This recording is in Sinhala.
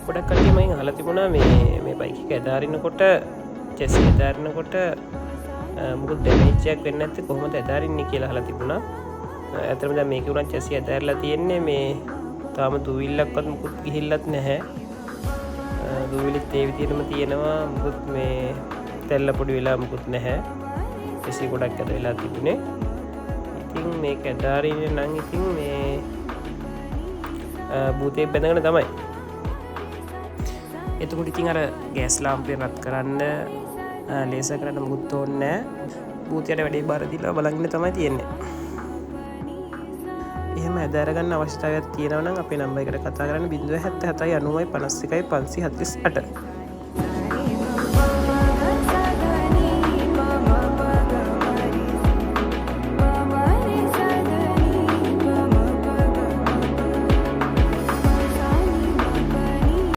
ගොඩක් කට්ටිය මගෙන් අහලා තිබුණා මේ බයික් එක ඇදාරිනකොට චැසි ඇදාරිනකොට මොකද ඩැමේජ් එකක් වෙන්නේ නැත්තේ කොහොමද ඇදාරින්නේ කියලා අහලා තිබුණා. ඇත්තටම දැන් මේකේ උනත් චැසි ඇදාරලා තියෙන්නේ මේ තාම දුවිල්ලක්වත් මුකුත් ගිහිල්ලත් නැහැ. දුවිලිත් ඒ විදිහටම තියෙනවා. මුකුත් මේ තැල්ල පොඩි වෙලා මුකුත් නැහැ. චැසි ගොඩක් ඇද වෙලා තිබුණේ. ඉතින් මේක ඇදාරින්නේ නම් ඉතින් මේ බූතේ බැඳගෙන තමයි. එතකොට ඉතින් අර ගෑස් ලාම්පුවෙන් රත් කරන්න ලේසර් කරන්න මුකුත් ඕනේ නැහැ. බූතයට වැඩේ බාර දීලා බලන්න තමයි තියෙන්නේ. එහෙම ඇදාර ගන්න අවශ්‍යතාවයක් තියෙනවා නම් අපේ නම්බර් එකට කතා කරන්න 077 90 51 548.